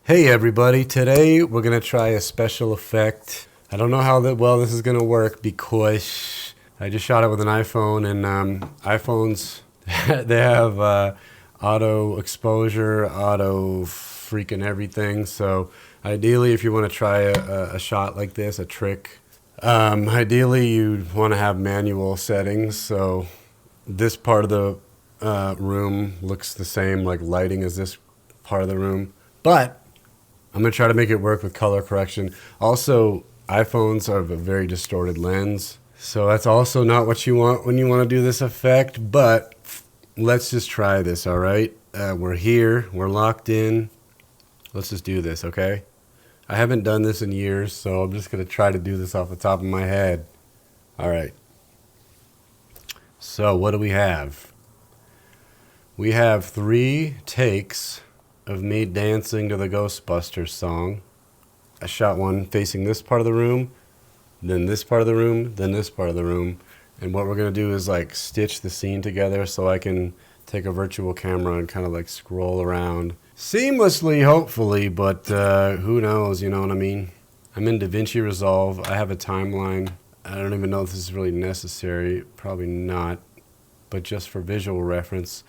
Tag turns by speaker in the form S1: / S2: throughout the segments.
S1: Hey everybody, today we're going to try a special effect. I don't know how well this is going to work because I just shot it with an iPhone, and iPhones, they have auto exposure, auto freaking everything. So ideally, if you want to try a shot like this, a trick, ideally you'd want to have manual settings. So this part of the room looks the same, like lighting, as this part of the room. But I'm going to try to make it work with color correction. Also, iPhones have a very distorted lens, so that's also not what you want when you want to do this effect, but let's just try this, all right? We're here. We're locked in. Let's just do this, okay? I haven't done this in years, so I'm just going to try to do this off the top of my head. All right. So what do we have? We have 3 takes of me dancing to the Ghostbusters song. I shot one facing this part of the room, then this part of the room, then this part of the room. And what we're going to do is like stitch the scene together so I can take a virtual camera and kind of like scroll around seamlessly, hopefully, but who knows, you know what I mean? I'm in DaVinci Resolve. I have a timeline. I don't even know if this is really necessary. Probably not, but just for visual reference,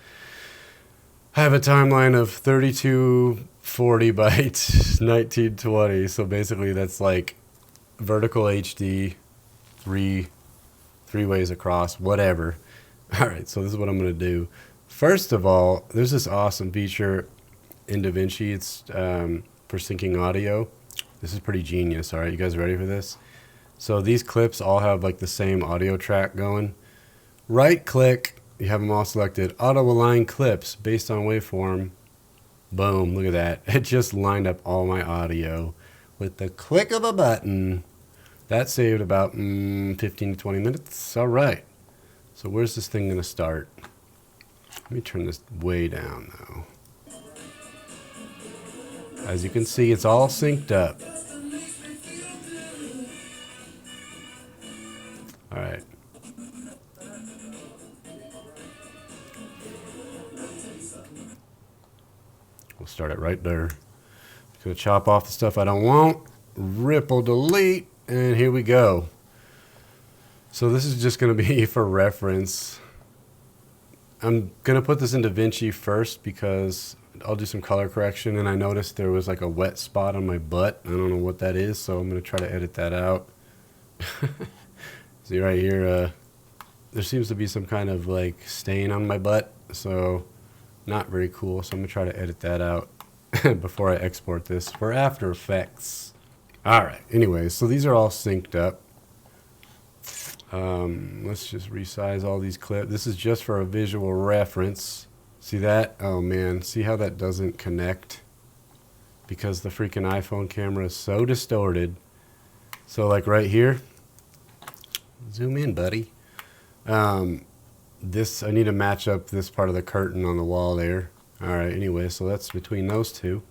S1: I have a timeline of 3240 by 1920, so basically that's like vertical HD, three ways across, whatever. All right, so this is what I'm going to do. First of all, there's this awesome feature in DaVinci. It's for syncing audio. This is pretty genius. All right, you guys ready for this? So these clips all have like the same audio track going. Right click. You have them all selected. Auto align clips based on waveform. Boom, look at that. It just lined up all my audio with the click of a button. That saved about 15 to 20 minutes. All right. So where's this thing going to start? Let me turn this way down though. As you can see, it's all synced up. All right. We'll start it right there. Gonna chop off the stuff I don't want. Ripple delete, and here we go. So this is just gonna be for reference. I'm gonna put this in DaVinci first because I'll do some color correction, and I noticed there was like a wet spot on my butt. I don't know what that is, so I'm gonna try to edit that out. See right here, there seems to be some kind of like stain on my butt, so not very cool. So I'm gonna try to edit that out before I export this for After Effects. All right, anyway, so these are all synced up. Let's just resize all these clips. This is just for a visual reference. See that? Oh man, see how that doesn't connect? Because the freaking iPhone camera is so distorted. So like right here, zoom in, buddy. This, I need to match up this part of the curtain on the wall there. All right, anyway, so that's between those two.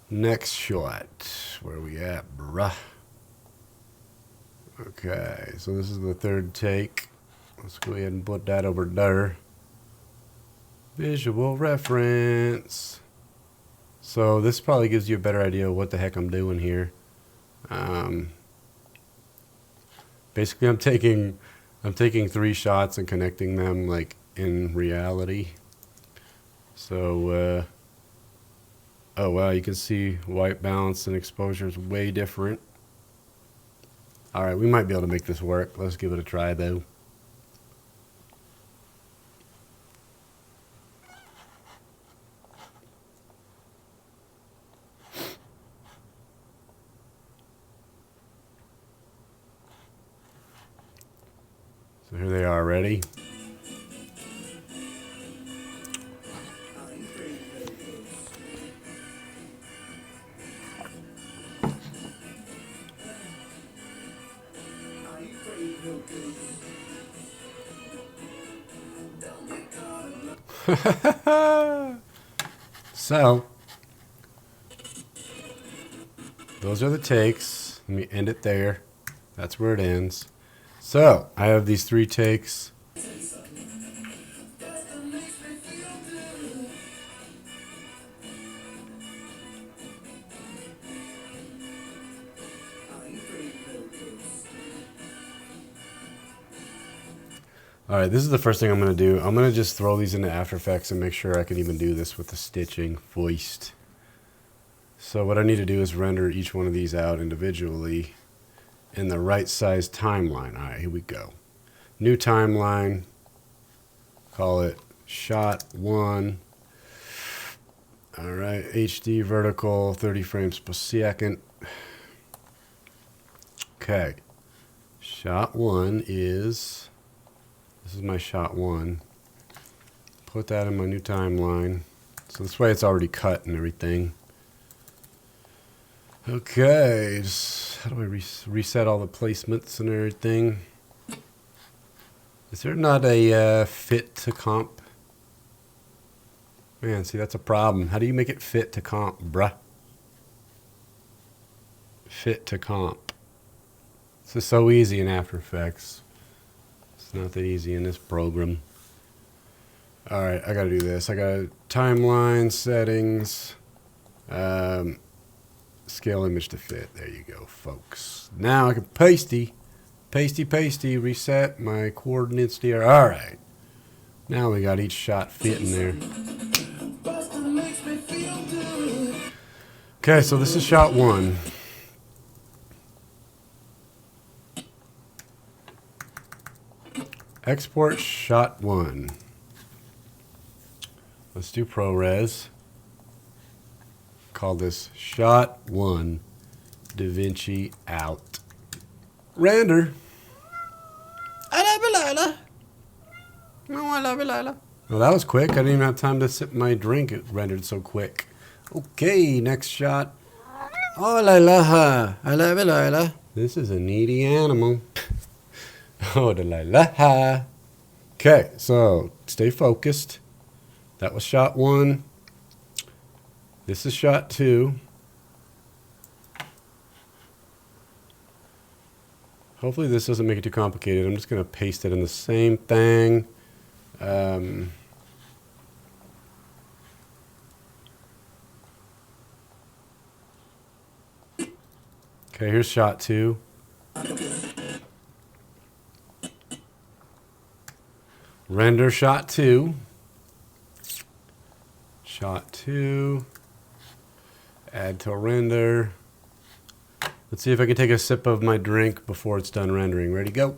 S1: Next shot. Where are we at, bruh? Okay, so this is the 3rd take. Let's go ahead and put that over there. Visual reference. So this probably gives you a better idea of what the heck I'm doing here. Basically, I'm taking 3 shots and connecting them like in reality. So, oh wow, you can see white balance and exposure is way different. All right, we might be able to make this work. Let's give it a try though. So here they are, ready? So, those are the takes. Let me end it there. That's where it ends. So, I have these 3 takes. All right, this is the first thing I'm going to do. I'm going to just throw these into After Effects and make sure I can even do this with the stitching first. So what I need to do is render each one of these out individually in the right size timeline. All right, here we go. New timeline. Call it shot 1. All right, HD vertical, 30 frames per second. Okay. Shot 1 is, this is my shot 1. Put that in my new timeline. So this way it's already cut and everything. Okay, just, how do I reset all the placements and everything? Is there not a fit to comp? Man, see, that's a problem. How do you make it fit to comp, bruh? Fit to comp. This is so easy in After Effects. It's not that easy in this program. All right, I gotta do this. I got timeline settings, scale image to fit. There you go, folks. Now I can pasty, reset my coordinates there. All right. Now we got each shot fitting there. Okay, so this is shot 1. Export shot 1. Let's do ProRes. Call this shot 1. DaVinci out. Render. I love you, Lila. Oh, I love you, Lila. Well, that was quick. I didn't even have time to sip my drink. It rendered so quick. Okay, next shot. Oh, Lila. I love you, Lila. This is a needy animal. Oh, Delilah. Okay, so stay focused. That was shot 1. This is shot 2. Hopefully this doesn't make it too complicated. I'm just going to paste it in the same thing. Okay, here's shot 2. Render shot 2. Shot 2. Add to render. Let's see if I can take a sip of my drink before it's done rendering. Ready, go.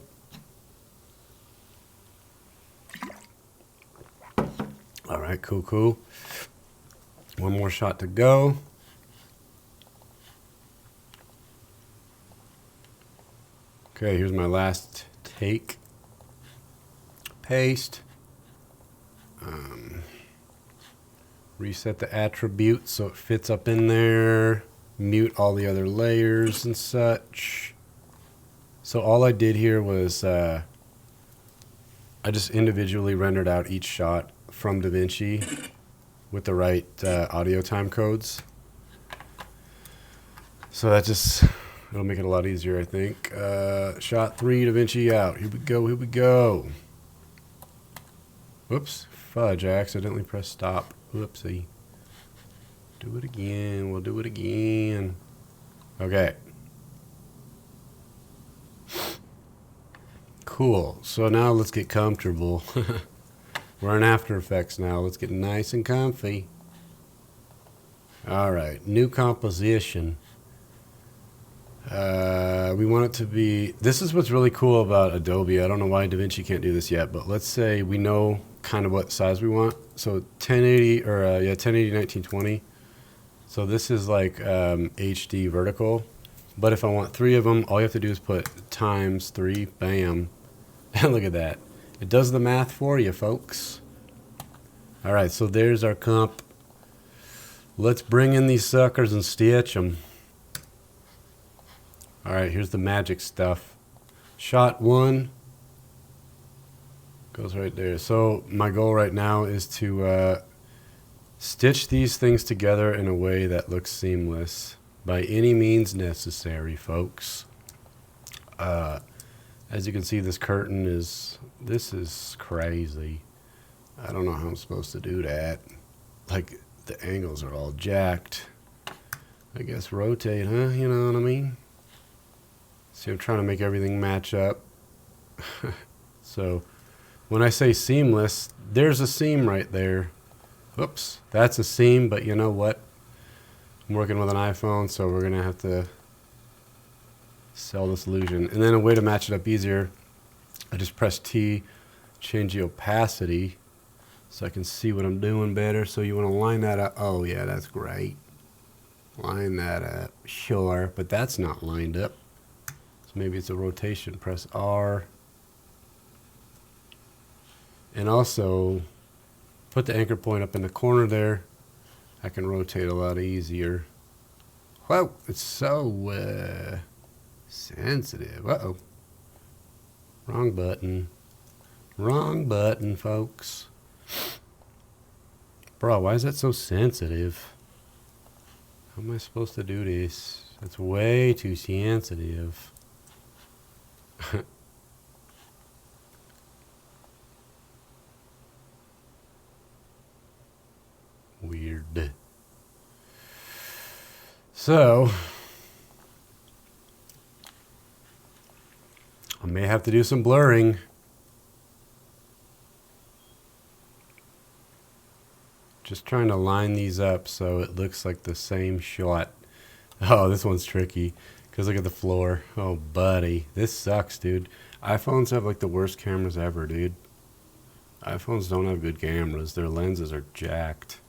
S1: All right, cool. One more shot to go. Okay, here's my last take. Paste. Reset the attributes so it fits up in there. Mute all the other layers and such. So all I did here was I just individually rendered out each shot from DaVinci with the right audio time codes. So that just, it'll make it a lot easier, I think. Shot 3, DaVinci out. Here we go. Whoops, fudge, I accidentally pressed stop. Whoopsie. Do it again, we'll do it again. Okay. Cool, so now let's get comfortable. We're in After Effects now, let's get nice and comfy. All right, new composition. We want it to be, this is what's really cool about Adobe. I don't know why DaVinci can't do this yet, but let's say we know kind of what size we want. So 1080 or 1080 1920. So this is like HD vertical. But if I want 3 of them, all you have to do is put times 3, bam. And look at that. It does the math for you, folks. All right, so there's our comp. Let's bring in these suckers and stitch them. All right, here's the magic stuff. Shot 1 goes right there. So my goal right now is to stitch these things together in a way that looks seamless by any means necessary, folks. As you can see, this curtain is crazy. I don't know how I'm supposed to do that. Like, the angles are all jacked. I guess rotate, huh? You know what I mean? See, I'm trying to make everything match up. So When I say seamless, there's a seam right there. Oops, that's a seam, but you know what? I'm working with an iPhone, so we're gonna have to sell this illusion. And then a way to match it up easier, I just press T, change the opacity, so I can see what I'm doing better. So you wanna line that up. Oh yeah, that's great. Line that up, sure, but that's not lined up. So maybe it's a rotation, press R. And also, put the anchor point up in the corner there. I can rotate a lot easier. Whoa, it's so sensitive. Uh-oh. Wrong button. Wrong button, folks. Bro, why is that so sensitive? How am I supposed to do this? That's way too sensitive. Weird. So, I may have to do some blurring. Just trying to line these up so it looks like the same shot. Oh, this one's tricky because look at the floor. Oh, buddy, this sucks, dude. iPhones have like the worst cameras ever, dude. iPhones don't have good cameras. Their lenses are jacked.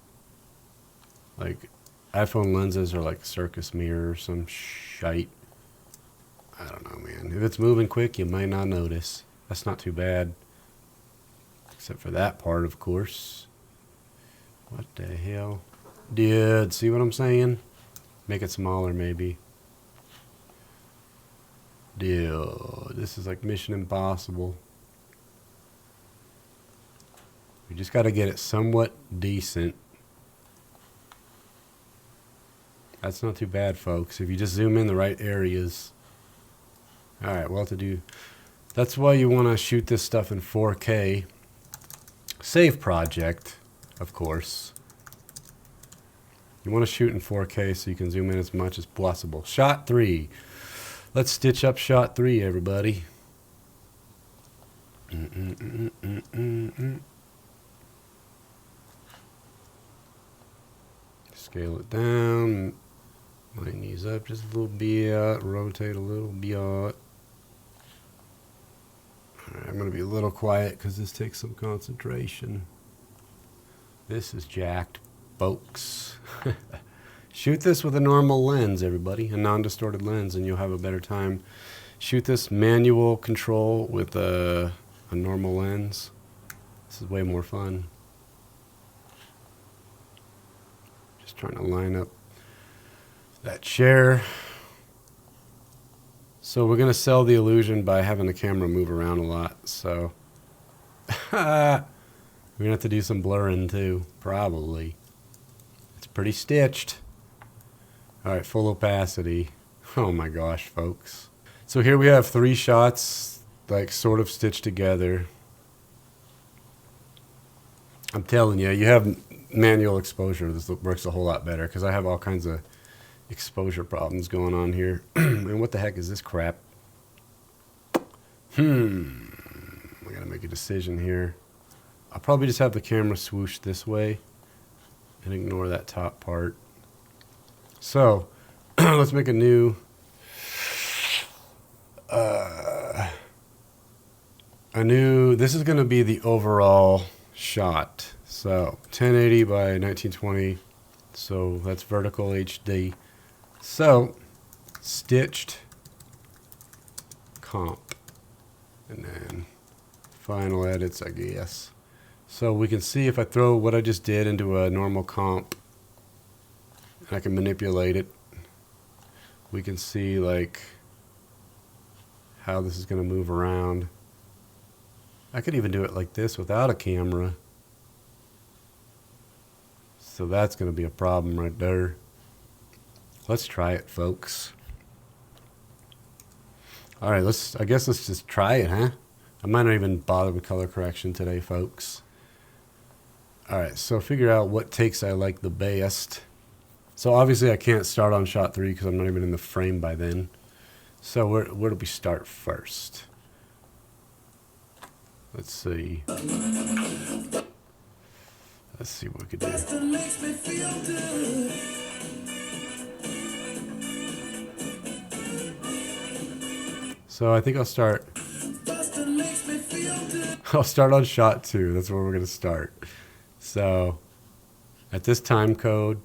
S1: Like, iPhone lenses are like circus mirror or some shite. I don't know, man. If it's moving quick, you might not notice. That's not too bad. Except for that part, of course. What the hell? Dude, see what I'm saying? Make it smaller, maybe. Dude, this is like Mission Impossible. We just got to get it somewhat decent. That's not too bad, folks. If you just zoom in the right areas. Alright, well to do. That's why you want to shoot this stuff in 4K. Save project, of course. You want to shoot in 4K so you can zoom in as much as possible. Shot 3. Let's stitch up shot 3, everybody. Scale it down. Line these up just a little bit. Rotate a little bit. Alright, I'm going to be a little quiet because this takes some concentration. This is jacked, folks. Shoot this with a normal lens, everybody. A non-distorted lens, and you'll have a better time. Shoot this manual control with a normal lens. This is way more fun. Just trying to line up that chair. So we're going to sell the illusion by having the camera move around a lot. So we're going to have to do some blurring too, probably. It's pretty stitched. All right, full opacity. Oh my gosh, folks. So here we have 3 shots, like sort of stitched together. I'm telling you, you have manual exposure. This works a whole lot better because I have all kinds of exposure problems going on here. And what the heck is this crap? I gotta make a decision here. I'll probably just have the camera swoosh this way and ignore that top part. So let's make a new this is gonna be the overall shot. So 1080 by 1920. So that's vertical HD. So, stitched comp, and then final edits, I guess. So we can see if I throw what I just did into a normal comp, and I can manipulate it, we can see like how this is going to move around. I could even do it like this without a camera. So that's going to be a problem right there. Let's try it, folks. All right, I guess let's just try it, huh? I might not even bother with color correction today, folks. All right, so figure out what takes I like the best. So obviously I can't start on shot 3 because I'm not even in the frame by then. So where do we start first? Let's see. Let's see what we could do. So I think I'll start. I'll start on shot 2. That's where we're going to start. So at this time code,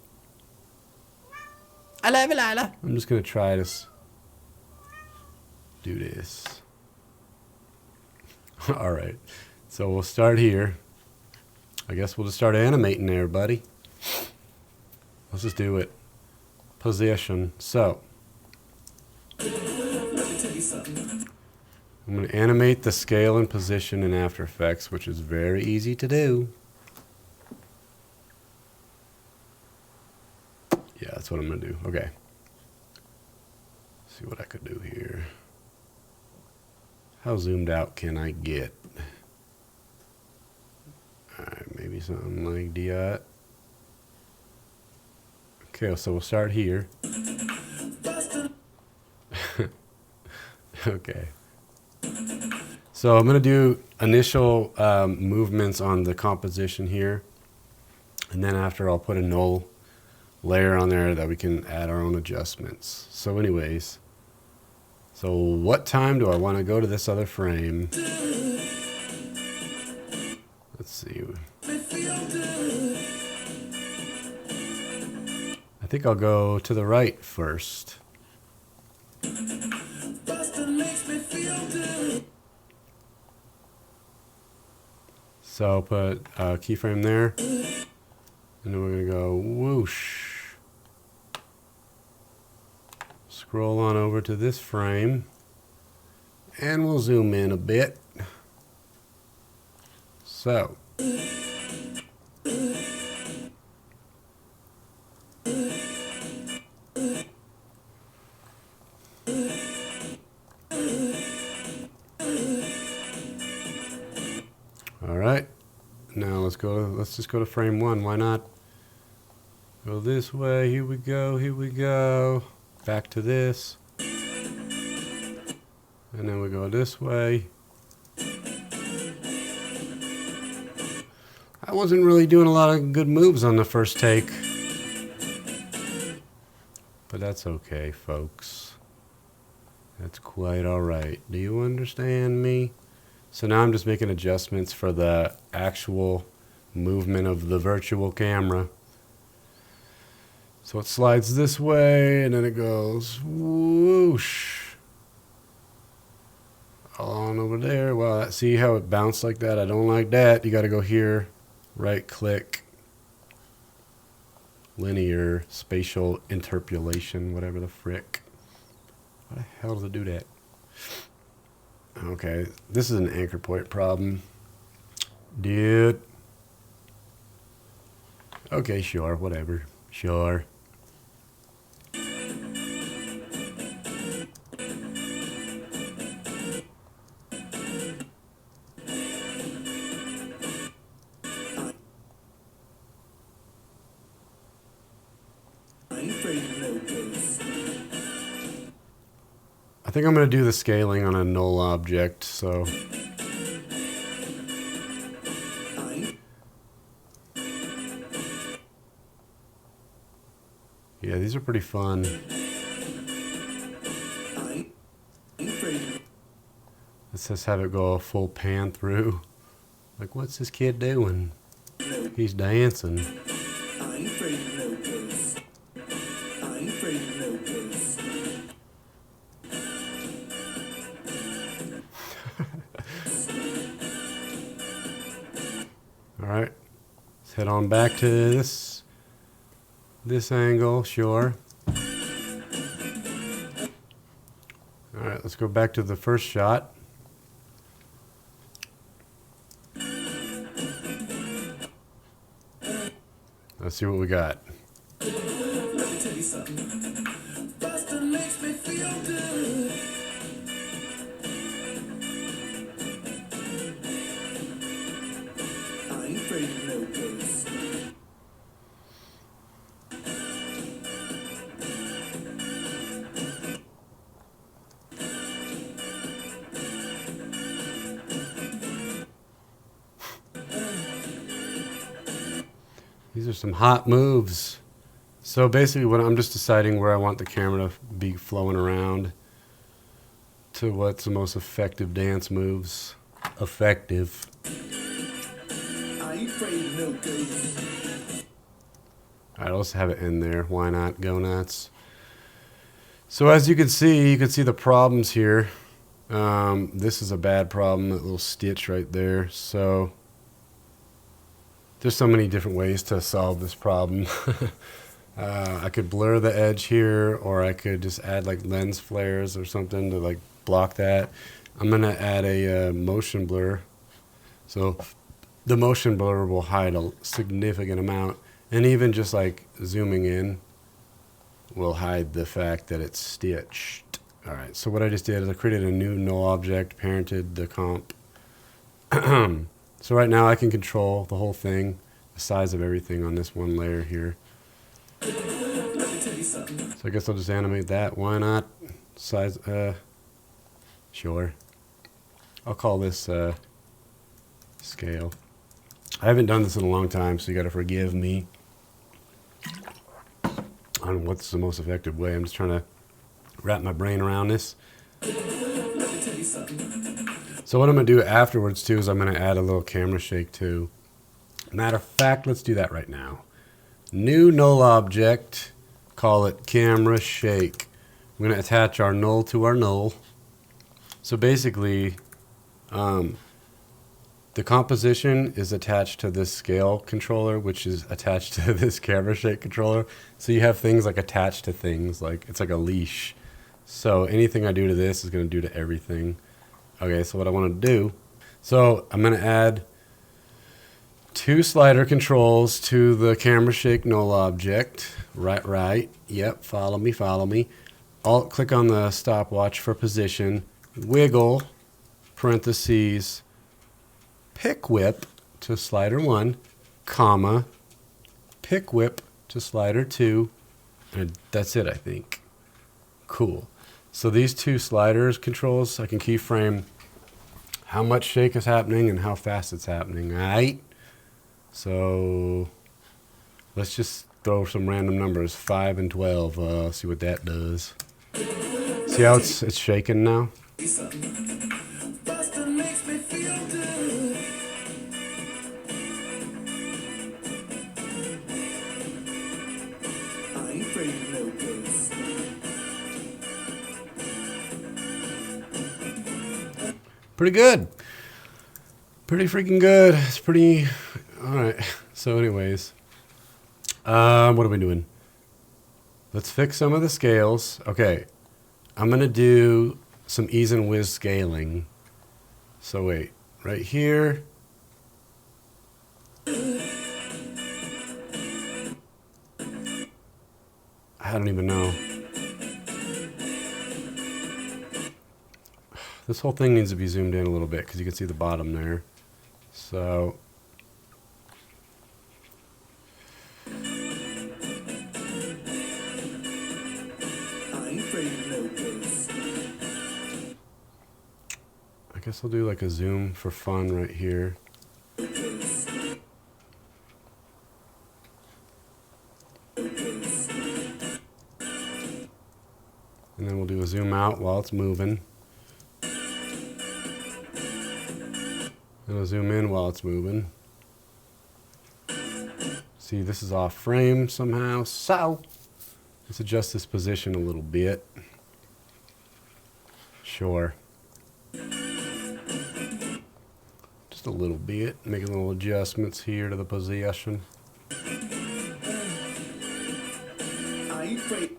S1: I'm just going to try to do this. All right. So we'll start here. I guess we'll just start animating there, buddy. Let's just do it. Position. So I'm going to animate the scale and position in After Effects, which is very easy to do. Yeah, that's what I'm going to do. Okay. See what I could do here. How zoomed out can I get? Alright, maybe something like that. Okay, so we'll start here. Okay. So I'm going to do initial movements on the composition here. And then after I'll put a null layer on there that we can add our own adjustments. So anyways, so what time do I want to go to this other frame? Let's see. I think I'll go to the right first. So I'll put a keyframe there. And then we're going to go whoosh. Scroll on over to this frame. And we'll zoom in a bit. So. All right. Now let's just go to frame 1. Why not? Go this way. Here we go. Here we go. Back to this. And then we go this way. I wasn't really doing a lot of good moves on the first take. But that's okay, folks. That's quite all right. Do you understand me? So now I'm just making adjustments for the actual movement of the virtual camera. So it slides this way, and then it goes whoosh. All on over there. Well, see how it bounced like that? I don't like that. You got to go here, right click, linear, spatial interpolation, whatever the frick. Why the hell does it do that? Okay, this is an anchor point problem. Dude. Okay, sure, whatever. Sure. I think I'm going to do the scaling on a null object, so. Yeah, these are pretty fun. Let's just have it go a full pan through. Like, what's this kid doing? He's dancing. All right, let's head on back to this angle, sure. All right, let's go back to the first shot. Let's see what we got.
S2: Let me tell you something. Boston makes me feel good. I ain't afraid of no ghosts.
S1: These are some hot moves. So basically what I'm just deciding where I want the camera to be flowing around to what's the most effective dance moves. Effective.
S2: I ain't afraid of no ghosts.
S1: Alright, let's have it in there. Why not? Go nuts. So as you can see the problems here. This is a bad problem, that little stitch right there. So there's so many different ways to solve this problem. I could blur the edge here, or I could just add like lens flares or something to like block that. I'm gonna add a motion blur. So the motion blur will hide a significant amount, and even just like zooming in will hide the fact that it's stitched. All right, so what I just did is I created a new null object, parented the comp. So right now I can control the whole thing, the size of everything on this one layer here. So I guess I'll just animate that. Why not? Size, sure. I'll call this scale. I haven't done this in a long time, so you gotta forgive me on what's the most effective way. I'm just trying to wrap my brain around this. So what I'm gonna do afterwards too is I'm gonna add a little camera shake too. Matter of fact, let's do that right now. New null object, call it camera shake. We're gonna attach our null to our null. So basically, the composition is attached to this scale controller, which is attached to this camera shake controller. So you have things like attached to things, like it's like a leash. So anything I do to this is gonna do to everything. Okay, so what I wanna do, so I'm gonna add 2 slider controls to the camera shake null object. Right, yep, follow me. Alt click on the stopwatch for position, wiggle, parentheses, pick whip to slider 1, comma, pick whip to slider 2, and that's it, I think. Cool. So these 2 sliders controls, I can keyframe how much shake is happening and how fast it's happening. Alright? So let's just throw some random numbers, 5 and 12. See what that does. See how it's shaking now?
S2: Buster makes me feel good. I ain't afraid of no ghosts.
S1: Pretty good. Pretty freaking good. It's pretty... Alright. So anyways. What are we doing? Let's fix some of the scales. Okay. I'm going to do some ease and whiz scaling. So wait. Right here. I don't even know. This whole thing needs to be zoomed in a little bit because you can see the bottom there. So
S2: I ain't afraid of no ghosts.
S1: I guess I'll do like a zoom for fun right here. And then we'll do a zoom out while it's moving. And I'll zoom in while it's moving. See, this is off frame somehow. So let's adjust this position a little bit. Sure. Just a little bit. Making little adjustments here to the position.
S2: I ain't afraid.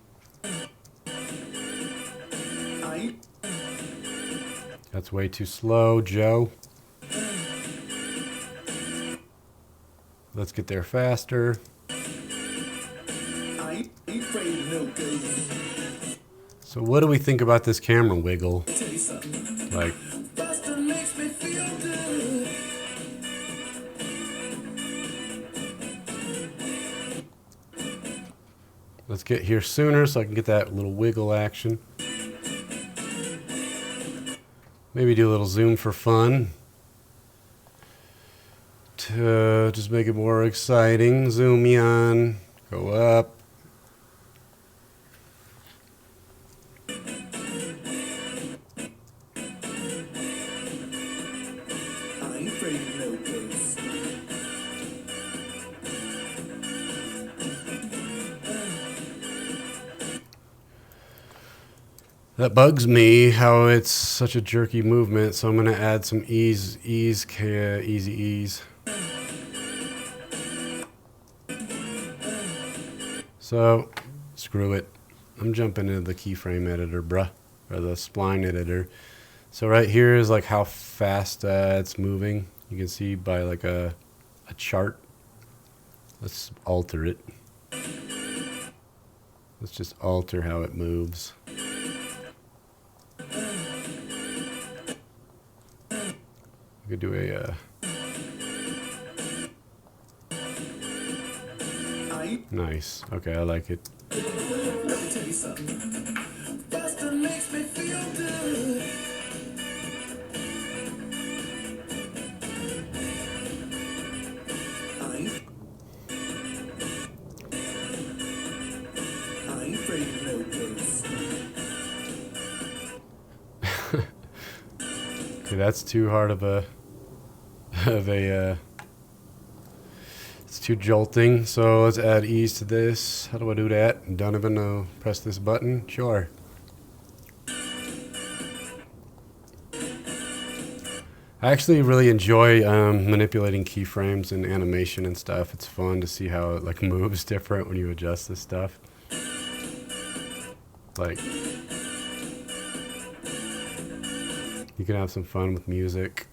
S1: That's way too slow, Joe. Let's get there faster.
S2: I ain't afraid of no ghosts.
S1: So what do we think about this camera wiggle?
S2: Tell you something.
S1: Like,
S2: Buster makes me feel good.
S1: let's get here sooner so I can get that little wiggle action. Maybe do a little zoom for fun. Just make it more exciting. Zoom in. Go up.
S2: I ain't afraid of no ghosts.
S1: That bugs me how it's such a jerky movement, so I'm gonna add some easy ease. So, screw it. I'm jumping into the keyframe editor, bruh, or the spline editor. So right here is like how fast it's moving. You can see by like a chart. Let's alter it. Let's just alter how it moves. We could do a nice. Okay, I like it.
S2: Let me tell you something. Boston makes me feel good. I ain't afraid of no ghosts.
S1: Okay, that's too hard of a it's too jolting. So let's add ease to this. How do I do that? Don't even know. Press this button. Sure. I actually really enjoy manipulating keyframes and animation and stuff. It's fun to see how it like moves different when you adjust this stuff. Like, you can have some fun with music.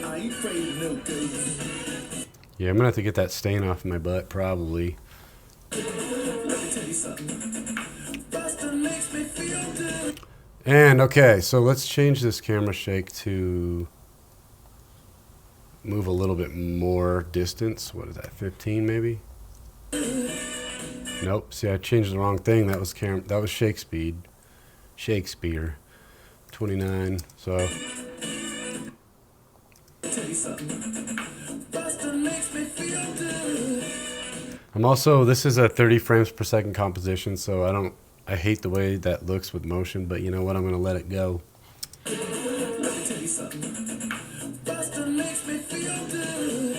S2: I ain't afraid of no ghosts.
S1: Yeah, I'm gonna have to get that stain off my butt probably.
S2: Let me tell you something. Boston makes me feel good.
S1: And okay, so let's change this camera shake to move a little bit more distance. What is that, 15 maybe? Nope. See, I changed the wrong thing. That was shake speed. Shakespeare. 29. So
S2: Tell you something. Boston makes me feel good.
S1: I'm also, this is a 30 frames per second composition, so I hate the way that looks with motion, but you know what? I'm gonna let it go.
S2: Let me tell you something. Boston makes me feel good.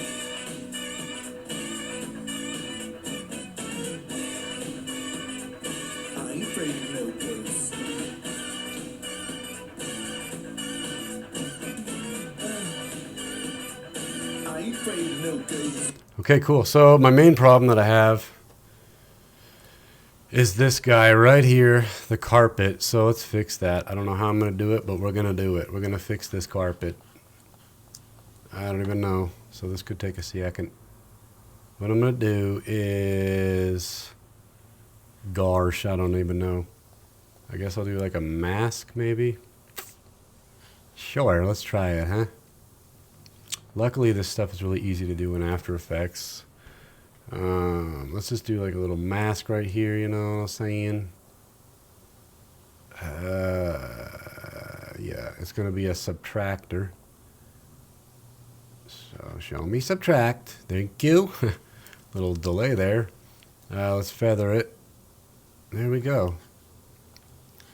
S2: I ain't afraid of no ghosts. I ain't afraid of no ghosts.
S1: Okay, cool. So my main problem that I have is this guy right here, the carpet. So let's fix that. I don't know how I'm going to do it, but we're going to do it. We're going to fix this carpet. I don't even know. So this could take a second. What I'm going to do is, gosh, I don't even know. I guess I'll do like a mask maybe. Sure, let's try it, huh? Luckily, this stuff is really easy to do in After Effects. Let's just do like a little mask right here, you know what I'm saying? Yeah, it's going to be a subtractor. So show me subtract. Thank you. Little delay there. Let's feather it. There we go.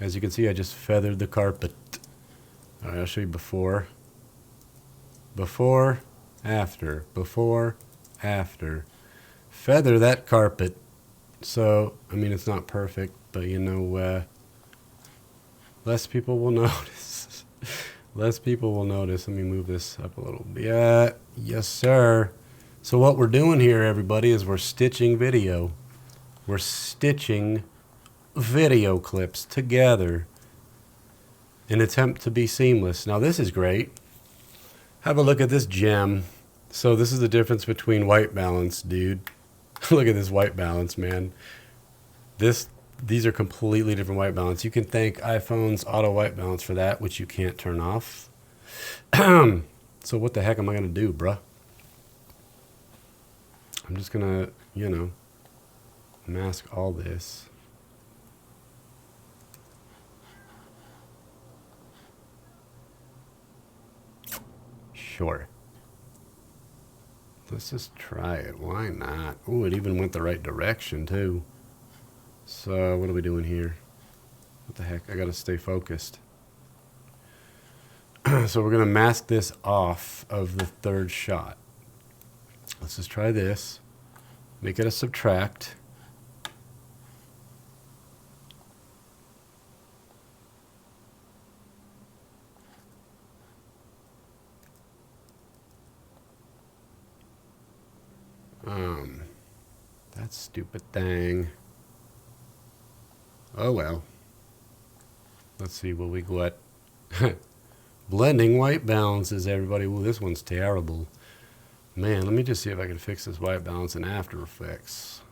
S1: As you can see, I just feathered the carpet. All right, I'll show you before. Before, after. Before, after. Feather that carpet. So, I mean, it's not perfect, but you know, less people will notice. Less people will notice. Let me move this up a little bit. Yeah, yes, sir. So what we're doing here, everybody, is we're stitching video. We're stitching video clips together in an attempt to be seamless. Now, this is great. Have a look at this gem. So this is the difference between white balance, dude. Look at this white balance, man. These are completely different white balance. You can thank iPhone's auto white balance for that, which you can't turn off. So what the heck am I going to do, bruh? I'm just going to, you know, mask all this. Sure. Let's just try it. Why not? Ooh, it even went the right direction, too. So, what are we doing here? What the heck? I gotta stay focused. So we're gonna mask this off of the third shot. Let's just try this. Make it a subtract. That stupid thing. Oh well. Let's see what we got. Blending white balances, everybody. Ooh, this one's terrible. Man, let me just see if I can fix this white balance in After Effects.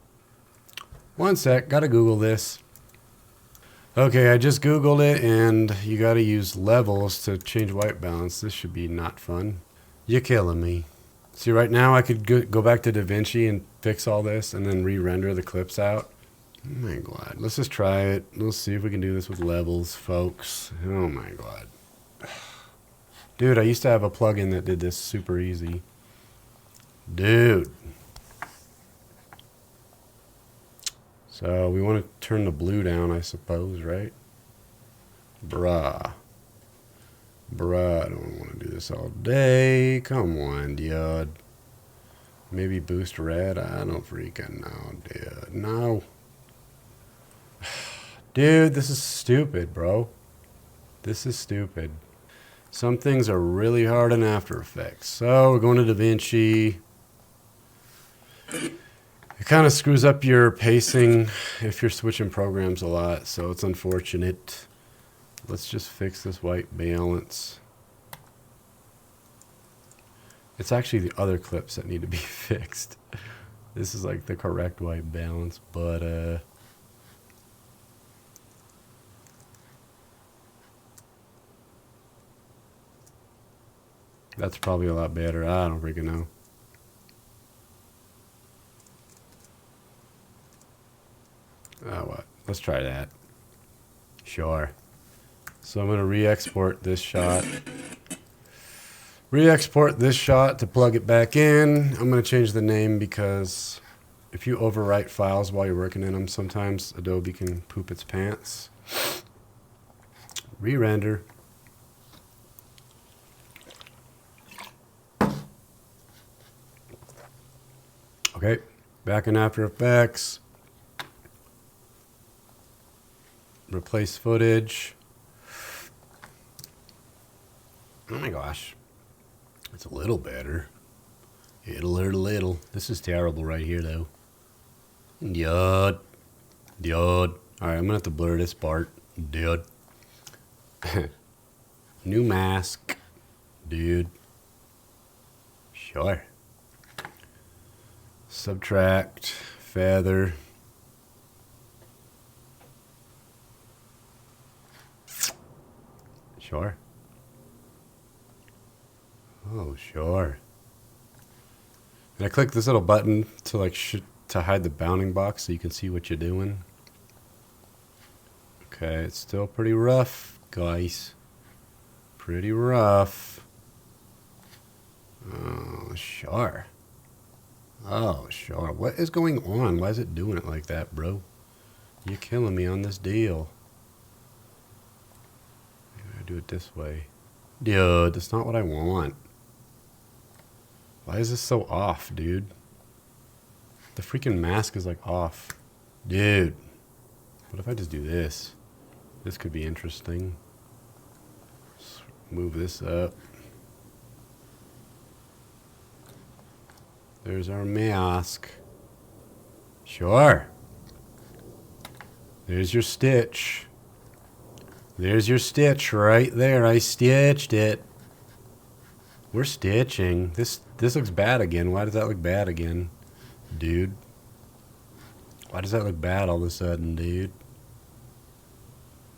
S1: One sec, gotta Google this. Okay, I just Googled it, and you gotta use levels to change white balance. This should be not fun. You're killing me. See, right now I could go back to DaVinci and fix all this and then re-render the clips out. Oh my god. Let's just try it. Let's see if we can do this with levels, folks. Oh my god. Dude, I used to have a plugin that did this super easy. Dude. So we want to turn the blue down, I suppose, right? Bruh. Bruh, I don't want to do this all day. Come on, dude. Maybe boost red? I don't freaking know, dude. No. Dude, this is stupid, bro. This is stupid. Some things are really hard in After Effects. So we're going to DaVinci. It kind of screws up your pacing if you're switching programs a lot, so it's unfortunate. Let's just fix this white balance. It's actually the other clips that need to be fixed. This is like the correct white balance, but that's probably a lot better. I don't freaking know. Oh, what? Let's try that. Sure. So I'm going to re-export this shot. Re-export this shot to plug it back in. I'm going to change the name because if you overwrite files while you're working in them, sometimes Adobe can poop its pants. Re-render. Okay, back in After Effects. Replace footage. Oh my gosh. It's a little better. It'll hurt a little. This is terrible right here, though. Dude. Dude. Alright, I'm gonna have to blur this part. Dude. New mask. Dude. Sure. Subtract. Feather. Sure. Oh, sure. And I click this little button to like to hide the bounding box so you can see what you're doing. Okay, it's still pretty rough, guys. Pretty rough. Oh, sure. Oh, sure. What is going on? Why is it doing it like that, bro? You're killing me on this deal. Do it this way. Dude, that's not what I want. Why is this so off, dude? The freaking mask is like off. Dude. What if I just do this? This could be interesting. Let's move this up. There's our mask. Sure. There's your stitch. There's your stitch right there. I stitched it. We're stitching. This looks bad again. Why does that look bad again, dude? Why does that look bad all of a sudden, dude?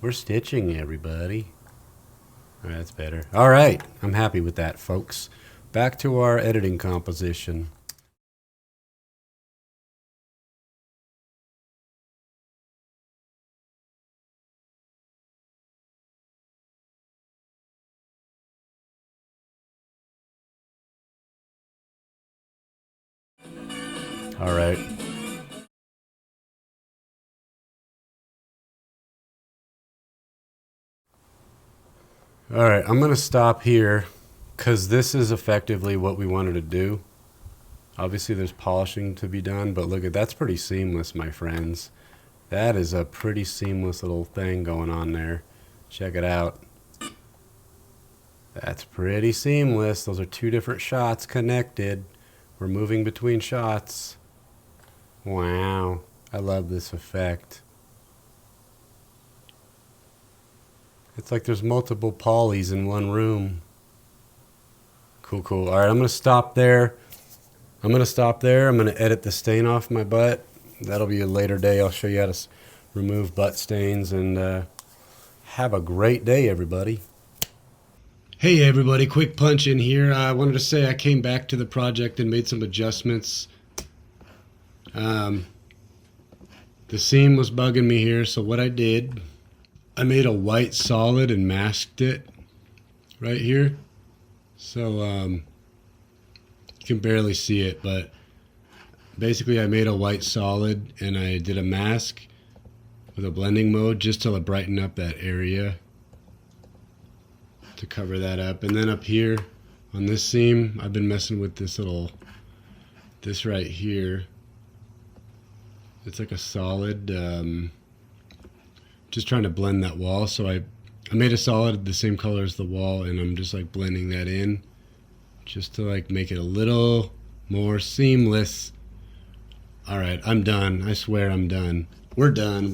S1: We're stitching, everybody. All right, that's better. All right, I'm happy with that, folks. Back to our editing composition. All right. All right, I'm gonna stop here because this is effectively what we wanted to do. Obviously there's polishing to be done, but look at that's pretty seamless, my friends. That is a pretty seamless little thing going on there. Check it out. That's pretty seamless. Those are two different shots connected. We're moving between shots. Wow, I love this effect. It's like there's multiple polys in one room. Cool, cool. All right, I'm going to stop there. I'm going to edit the stain off my butt. That'll be a later day. I'll show you how to remove butt stains, and have a great day, everybody. Hey, everybody. Quick punch in here. I wanted to say I came back to the project and made some adjustments. The seam was bugging me here, so what I did, I made a white solid and masked it right here. So you can barely see it, but basically I made a white solid and I did a mask with a blending mode just to brighten up that area to cover that up. And then up here on this seam, I've been messing with this right here. It's like a solid, just trying to blend that wall. So I made a solid the same color as the wall, and I'm just like blending that in just to like make it a little more seamless. All right, I'm done. I swear I'm done. We're done.